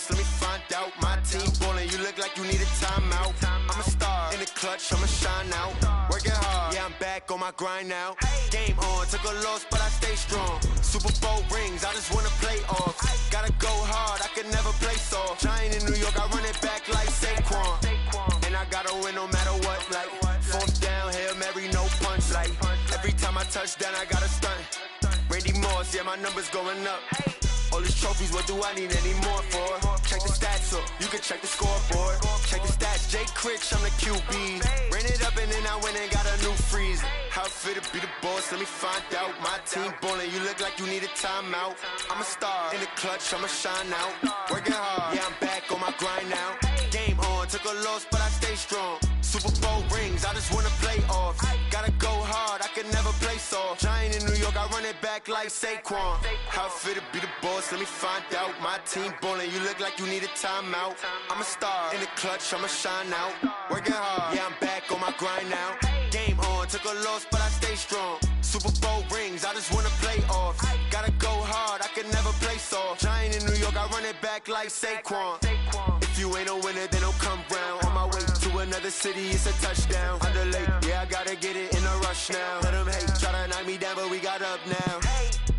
boss, let me find out. My team ballin', you look like you need a timeout. I'm a star, in the clutch, I'ma shine out. Working hard, yeah, I'm back on my grind now. Game on, took a loss, but I stay strong. Super Bowl rings, I just wanna play off. Gotta go hard, I can never play soft. Giant in New York, I run it back like Saquon. And I gotta win no matter what, like fourth down, Hail Mary, no punch. Like every time I touch down, I gotta stunt. Randy Moss, yeah, my numbers going up. All these trophies, what do I need any more for? Check the stats up, you can check the scoreboard. Check the stats, Jay Critch, I'm the QB. Ran it up and then I went and got a new freeze. How fit to be the boss, let me find out. My team ballin', you look like you need a timeout. I'm a star, in the clutch, I'ma shine out. Working hard, yeah, I'm back on my grind now. Game on, took a loss, but I stay strong. Super Bowl rings, I just wanna play off. Gotta go hard, I can never play soft. Giant in New York, I run it back like Saquon. How fit to be the boss, let me find out. My team ballin', you look like you need a timeout. I'm a star, in the clutch, I'ma shine out. Working hard, yeah, I'm back on my grind now. Game on, took a loss, but I stay strong. Super Bowl rings, I just wanna play off. Gotta go hard, I can never play soft. Giant in New York, I run it back like Saquon. If you ain't a winner, then don't come round. On my way to another city, it's a touchdown. Underlay, yeah, I gotta get it in a rush now. Let them hate, try to knock me down, but we got up now.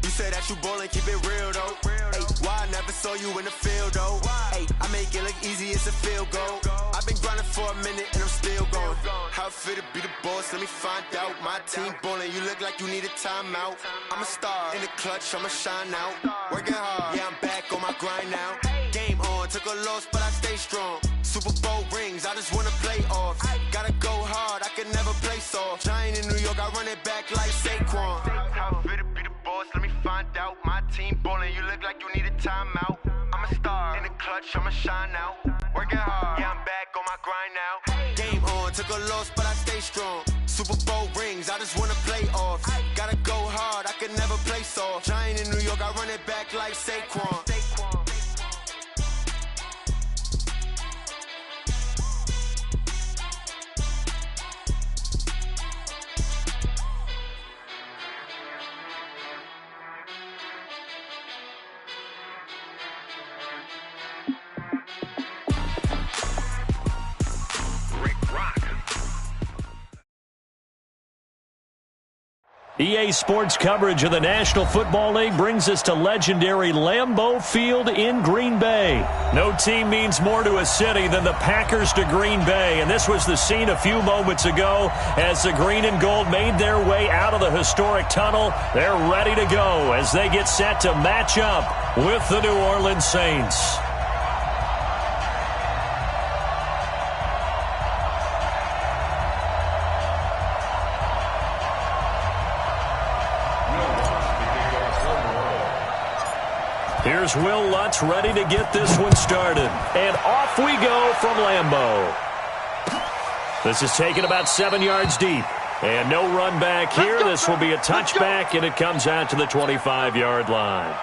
You say that you ballin', keep it real though. Hey, why I never saw you in the field though? Hey, I make it look easy, it's a field goal. I've been grinding for a minute and I'm still going. How fit to be the boss, let me find out. My team ballin', you look like you need a timeout. I'm a star, in the clutch, I'ma shine out. Working hard, yeah, I'm back on my grind now. Game on, took a loss, but I stay strong. Super Bowl rings, I just wanna play off. Gotta go hard, I can never play soft. Giant in New York, I run it back like Saquon. How fit to be the boss, let me find out. My team ballin', you look like you need a timeout. I'm a star, in the clutch, I'ma shine out. Working hard, yeah, I'm back on my grind now. Game on, took a loss, but I stay strong. Super Bowl rings, I just wanna play off. Gotta go hard, I can never play soft. Giant in New York, I run it back like Saquon. EA Sports coverage of the National Football League brings us to legendary Lambeau Field in Green Bay. No team means more to a city than the Packers to Green Bay, and this was the scene a few moments ago as the green and gold made their way out of the historic tunnel. They're ready to go as they get set to match up with the New Orleans Saints. Here's Will Lutz ready to get this one started. And off we go from Lambeau. This is taken about 7 yards deep. And no run back here. This will be a touchback, and it comes out to the 25-yard line.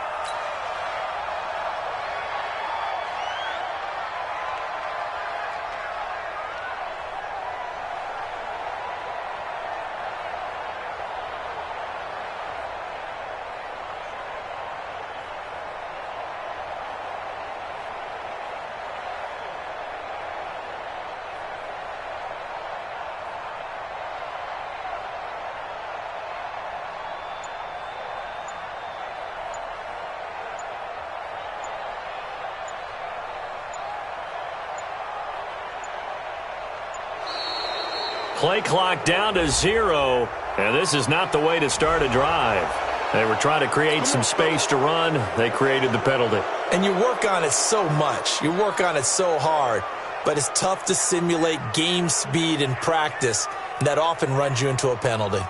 Play clock down to 0, and this is not the way to start a drive. They were trying to create some space to run. They created the penalty. And you work on it so much. You work on it so hard. But it's tough to simulate game speed in practice. That often runs you into a penalty.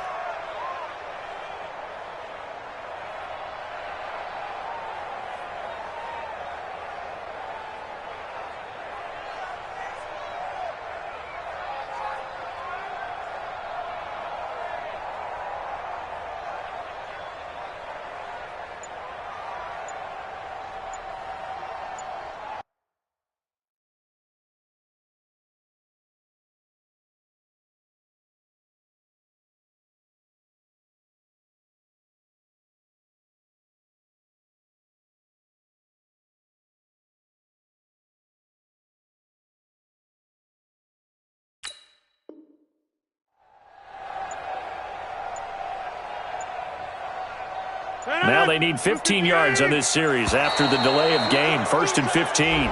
Now they need 15 yards on this series after the delay of game. 1st and 15.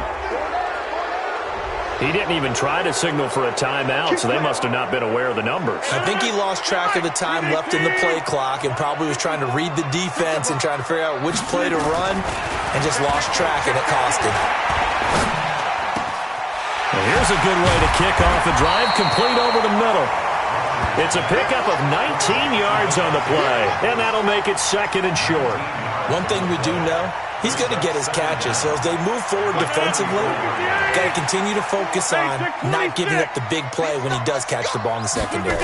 He didn't even try to signal for a timeout, so they must have not been aware of the numbers. I think he lost track of the time left in the play clock and probably was trying to read the defense and trying to figure out which play to run and just lost track, and it cost him. Well, here's a good way to kick off a drive, complete over the middle. It's a pickup of 19 yards on the play, and that'll make it 2nd and short. One thing we do know, he's going to get his catches. So as they move forward defensively, got to continue to focus on not giving up the big play when he does catch the ball in the secondary.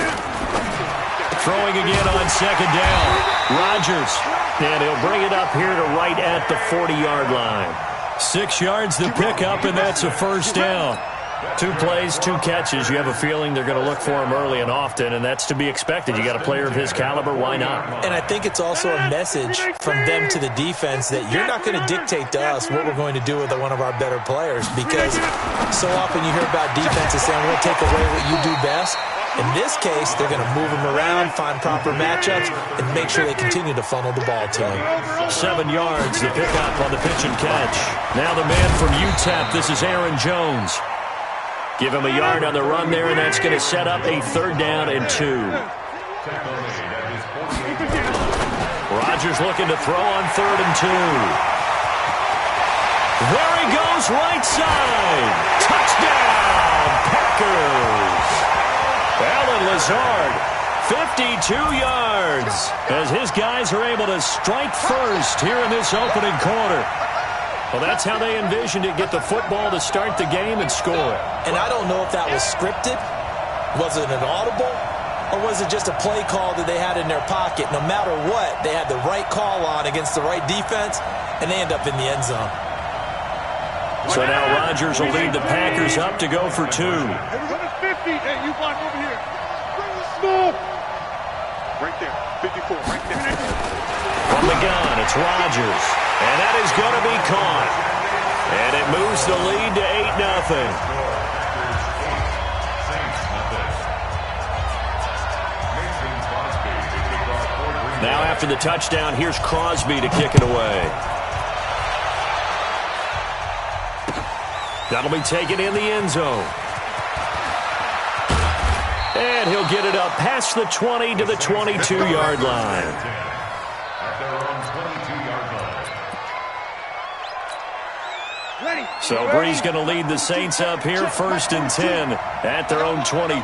Throwing again on 2nd down. Rodgers, and he'll bring it up here to right at the 40-yard line. 6 yards to pick up, and that's a 1st down. 2 plays, 2 catches. You have a feeling they're going to look for him early and often, and that's to be expected. You got a player of his caliber, why not? And I think it's also a message from them to the defense that you're not going to dictate to us what we're going to do with one of our better players, because so often you hear about defenses saying, we'll take away what you do best. In this case, they're going to move him around, find proper matchups, and make sure they continue to funnel the ball to him. 7 yards, the pickup on the pitch and catch. Now the man from UTEP, this is Aaron Jones. Give him a yard on the run there, and that's going to set up a 3rd down and 2. Rodgers looking to throw on 3rd and 2. There he goes, right side. Touchdown, Packers. Alan Lazard, 52 yards, as his guys are able to strike first here in this opening quarter. Well, that's how they envisioned it, get the football to start the game and score. And I don't know if that was scripted. Was it an audible? Or was it just a play call that they had in their pocket? No matter what, they had the right call on against the right defense, and they end up in the end zone. So now Rodgers will lead the Packers up to go for 2. Everybody's 50. Hey, you block over here. Move. Right there. 54. Right there. From the gun, it's Rodgers. And that is going to be caught. And it moves the lead to 8-0. Now after the touchdown, here's Crosby to kick it away. That'll be taken in the end zone. And he'll get it up past the 20 to the 22-yard line. So Brees going to lead the Saints up here, 1st and 10 at their own 22.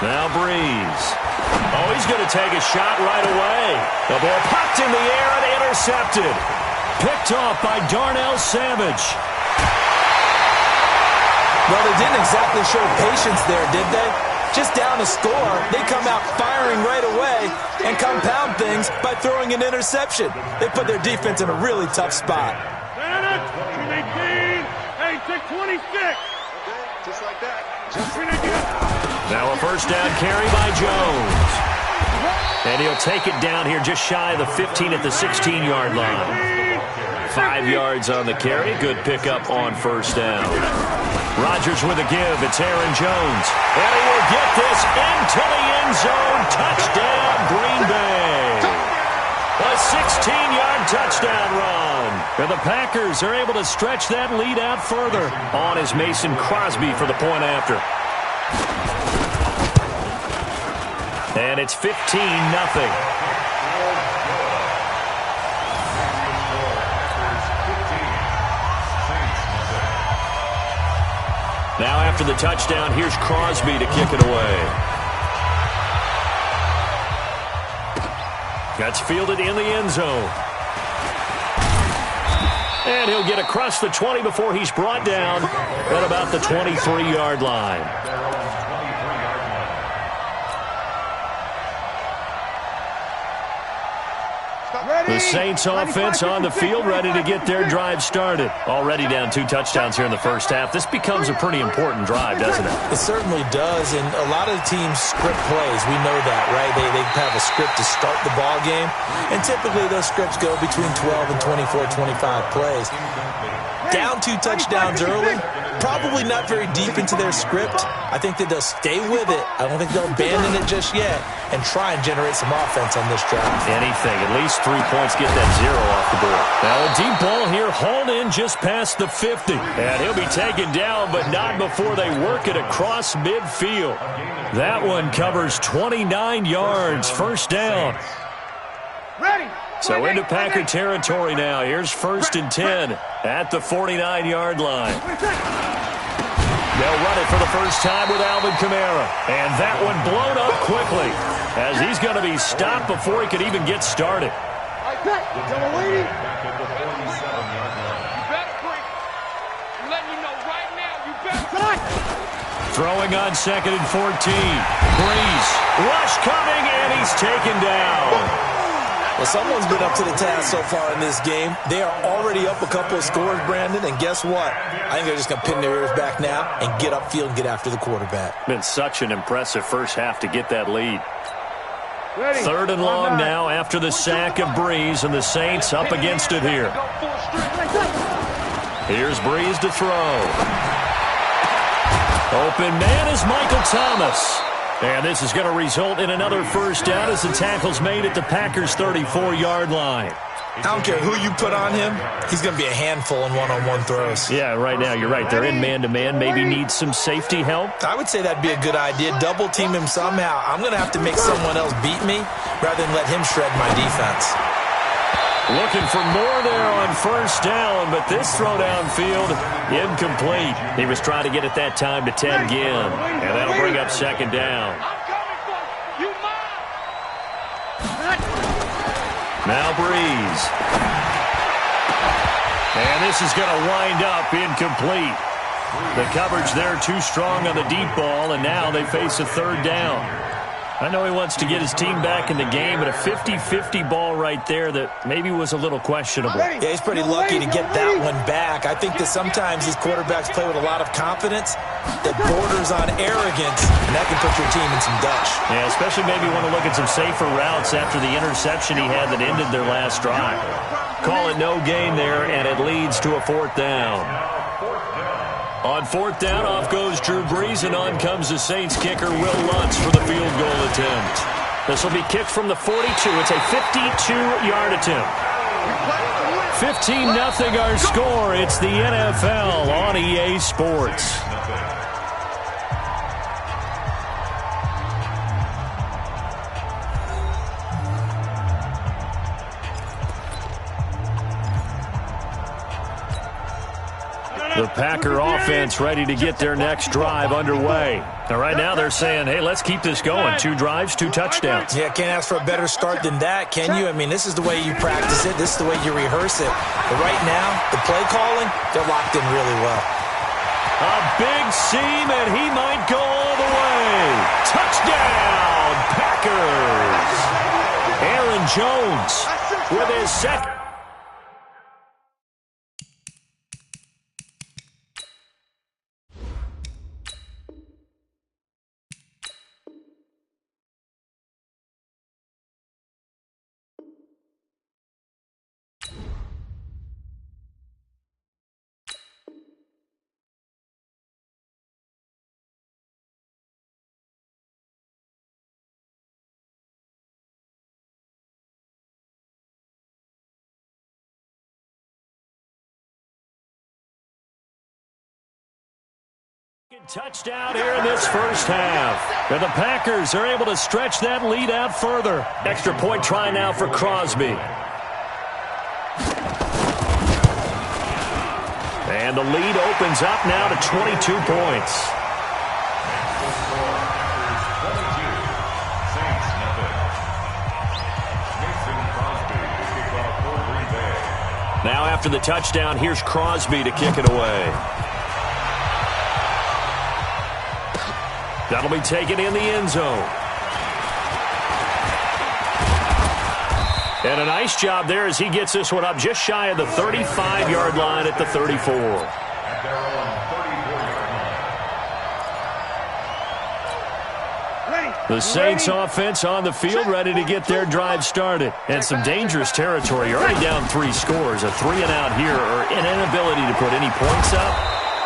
Now Brees. Oh, he's going to take a shot right away. The ball popped in the air and intercepted. Picked off by Darnell Savage. Well, they didn't exactly show patience there, did they? Just down a score, they come out firing right away and compound things by throwing an interception. They put their defense in a really tough spot. 26. Just like that. Now a 1st down carry by Jones. And he'll take it down here just shy of the 15 at the 16-yard line. 5 yards on the carry. Good pickup on 1st down. Rodgers with a give. It's Aaron Jones. And he will get this into the end zone. Touchdown, Green Bay. A 16-yard touchdown run. And the Packers are able to stretch that lead out further. On is Mason Crosby for the point after. And it's 15-0. Now after the touchdown, here's Crosby to kick it away. That's fielded in the end zone. And he'll get across the 20 before he's brought down at about the 23-yard line. The Saints offense on the field, ready to get their drive started. Already down 2 touchdowns here in the first half. This becomes a pretty important drive, doesn't it? It certainly does, and a lot of the teams script plays. We know that, right? They have a script to start the ball game, and typically those scripts go between 12 and 24, 25 plays. down 2 touchdowns early, probably not very deep into their script. I think that they'll stay with it. I don't think they'll abandon it just yet and try and generate some offense on this drive. Anything. At least 3 points, get that 0 off the board. Now a deep ball here, hauled in just past the 50. And he'll be taken down, but not before they work it across midfield. That one covers 29 yards. First down. Ready. So into Packer territory now. Here's 1st and 10 at the 49-yard line. They'll run it for the first time with Alvin Kamara. And that one blown up quickly as he's going to be stopped before he could even get started. Throwing on 2nd and 14. Breeze. Rush coming, and he's taken down. Well, someone's been up to the task so far in this game. They are already up a couple of scores, Brandon, and guess what? I think they're just going to pin their ears back now and get upfield and get after the quarterback. Been such an impressive first half to get that lead. 3rd and long now after the sack of Breeze, and the Saints up against it here. Here's Breeze to throw. Open man is Michael Thomas. And this is going to result in another first down as the tackle's made at the Packers' 34-yard line. I don't care who you put on him. He's going to be a handful in one-on-one throws. Yeah, right now, you're right. They're in man-to-man. Maybe need some safety help. I would say that'd be a good idea. Double team him somehow. I'm going to have to make someone else beat me rather than let him shred my defense. Looking for more there on first down, but this throw downfield, incomplete. He was trying to get it that time to Ted Ginn, and that'll bring up 2nd down. Now Breeze. And this is going to wind up incomplete. The coverage there too strong on the deep ball, and now they face a 3rd down. I know he wants to get his team back in the game, but a 50-50 ball right there that maybe was a little questionable. Yeah, he's pretty lucky to get that one back. I think that sometimes these quarterbacks play with a lot of confidence that borders on arrogance, and that can put your team in some dutch. Yeah, especially maybe want to look at some safer routes after the interception he had that ended their last drive. Call it no gain there, and it leads to a 4th down. On 4th down, off goes Drew Brees, and on comes the Saints kicker, Will Lutz, for the field goal attempt. This will be kicked from the 42. It's a 52-yard attempt. 15-0 our score. It's the NFL on EA Sports. The Packer offense ready to get their next drive underway. Now, right now they're saying, hey, let's keep this going. 2 drives, 2 touchdowns. Yeah, can't ask for a better start than that, can you? I mean, this is the way you practice it. This is the way you rehearse it. But right now, the play calling, they're locked in really well. A big seam, and he might go all the way. Touchdown, Packers. Aaron Jones with his second. Touchdown here in this first half. And the Packers are able to stretch that lead out further. Extra point try now for Crosby. And the lead opens up now to 22 points. Now after the touchdown, here's Crosby to kick it away. That'll be taken in the end zone. And a nice job there as he gets this one up just shy of the 35-yard line at the 34. The Saints offense on the field, ready to get their drive started. And some dangerous territory. You're already down 3 scores. A 3-and-out here, or an inability to put any points up.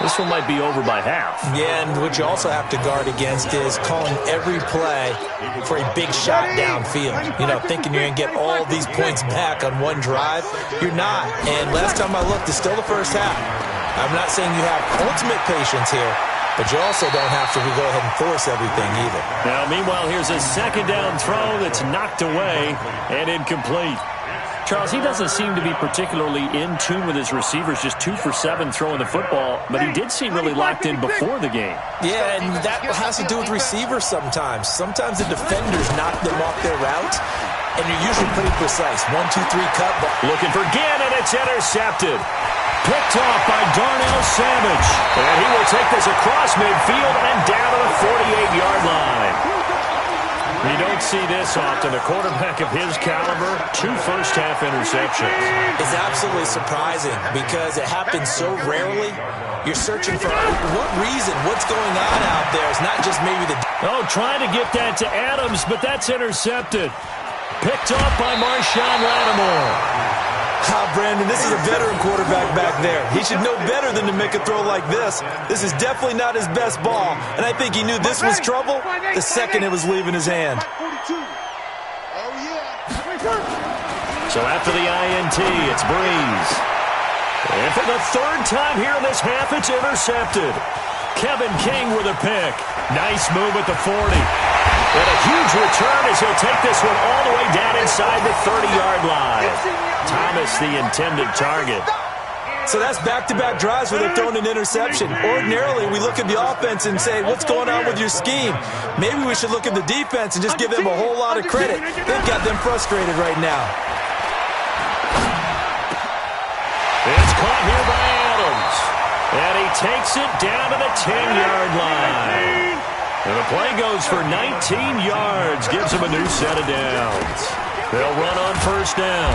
This one might be over by half. Yeah, and what you also have to guard against is calling every play for a big shot downfield. You know, thinking you're going to get all these points back on one drive. You're not. And last time I looked, it's still the first half. I'm not saying you have ultimate patience here, but you also don't have to go ahead and force everything either. Now, meanwhile, here's a second down throw that's knocked away and incomplete. Charles, he doesn't seem to be particularly in tune with his receivers, just 2 for 7 throwing the football, but he did seem really locked in before the game. Yeah, and that has to do with receivers sometimes. Sometimes the defenders knock them off their route, and you're usually pretty precise. 1, 2, 3 cut. Looking for Ginn, and it's intercepted. Picked off by Darnell Savage. And he will take this across midfield and down to the 48-yard line. You don't see this often. A quarterback of his caliber, 2 first-half interceptions. It's absolutely surprising because it happens so rarely. You're searching for what reason, what's going on out there. It's not just maybe the... Oh, trying to get that to Adams, but that's intercepted. Picked off by Marshawn Lattimore. Brandon, this is a veteran quarterback back there. He should know better than to make a throw like this. This is definitely not his best ball, and I think he knew this was trouble the second it was leaving his hand. So after the INT, it's Breeze. And for the 3rd time here in this half, it's intercepted. Kevin King with a pick. Nice move at the 40. And a huge return as he'll take this one all the way down inside the 30-yard line. Thomas, the intended target. So that's back-to-back drives where they're throwing an interception. Ordinarily, we look at the offense and say, what's going on with your scheme? Maybe we should look at the defense and just give them a whole lot of credit. They've got them frustrated right now. It's caught here by Adams. And he takes it down to the 10-yard line. And the play goes for 19 yards. Gives him a new set of downs. They'll run on first down.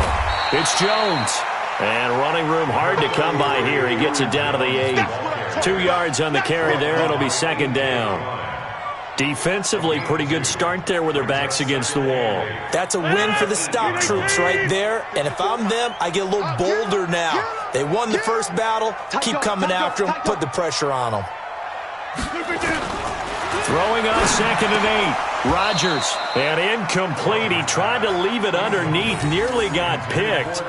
It's Jones. And running room hard to come by here. He gets it down to the 8. 2 yards on the carry there. It'll be second down. Defensively, pretty good start there with their backs against the wall. That's a win for the stop troops right there. And if I'm them, I get a little bolder now. They won the first battle. Keep coming after them. Put the pressure on them. Throwing on 2nd and 8. Rodgers. And incomplete. He tried to leave it underneath. Nearly got picked.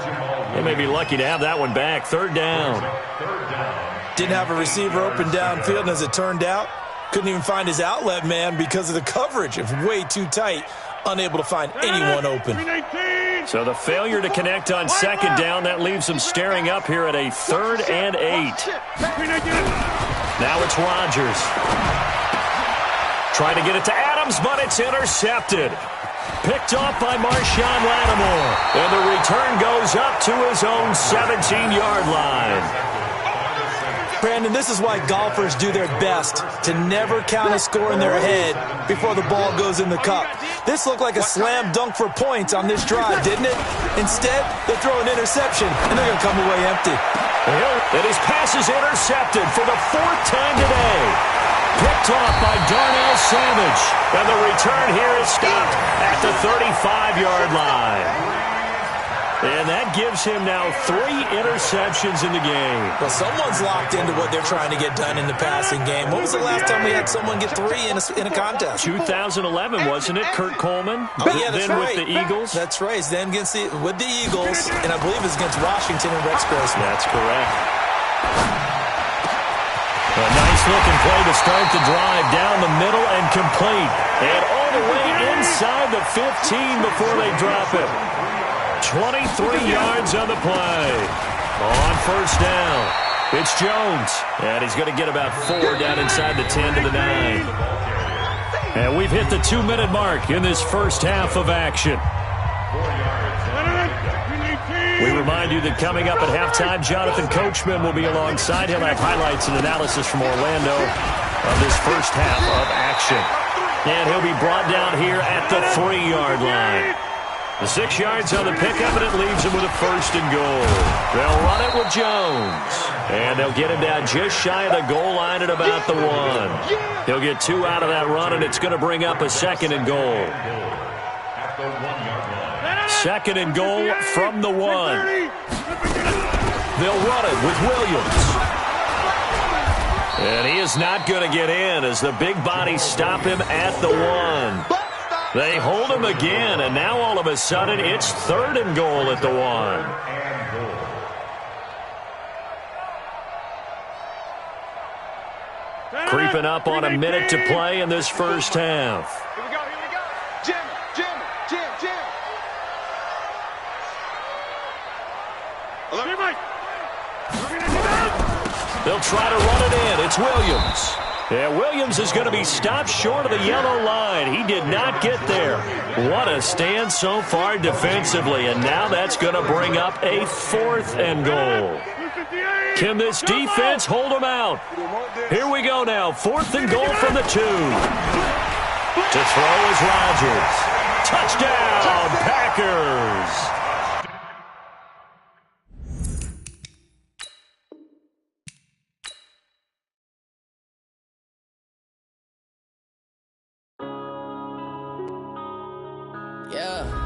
They may be lucky to have that one back. 3rd down. Didn't have a receiver open downfield, and as it turned out, couldn't even find his outlet man because of the coverage. It was way too tight. Unable to find anyone open. So the failure to connect on 2nd down, that leaves them staring up here at a 3rd and 8. Now it's Rodgers. Trying to get it to Adams, but it's intercepted. Picked off by Marshawn Lattimore. And the return goes up to his own 17-yard line. Brandon, this is why golfers do their best to never count a score in their head before the ball goes in the cup. This looked like a slam dunk for points on this drive, didn't it? Instead, they throw an interception, and they're going to come away empty. And his pass is intercepted for the 4th time today. Picked off by Darnell Savage. And the return here is stopped at the 35-yard line. And that gives him now 3 interceptions in the game. Well, someone's locked into what they're trying to get done in the passing game. When was the last time we had someone get 3 in a contest? 2011, wasn't it? Kurt Coleman? Oh, yeah, that's then right. With the Eagles? That's right. Then with the Eagles, and I believe it's against Washington and Rex Grossman. That's correct. A nice-looking play to start the drive down the middle and complete. And all the way inside the 15 before they drop it. 23 yards on the play. On first down, it's Jones. And he's going to get about 4 down inside the 10 to the 9. And we've hit the 2-minute mark in this first half of action. We remind you that coming up at halftime, Jonathan Coachman will be alongside. He'll have highlights and analysis from Orlando of this first half of action. And he'll be brought down here at the 3-yard line. The 6 yards on the pickup, and it leaves him with a 1st and goal. They'll run it with Jones. And they'll get him down just shy of the goal line at about the 1. He'll get 2 out of that run, and it's going to bring up a 2nd and goal. 2nd and goal from the 1. They'll run it with Williams. And he is not going to get in as the big bodies stop him at the 1. They hold him again, and now all of a sudden it's 3rd and goal at the 1. Creeping up on a minute to play in this first half. Here we go. Jim. They'll try to run it in. It's Williams. Yeah, Williams is going to be stopped short of the yellow line. He did not get there. What a stand so far defensively, and now that's going to bring up a 4th and goal. Can this defense hold them out? Here we go now. 4th and goal from the 2. To throw is Rodgers. Touchdown, Packers. Yeah.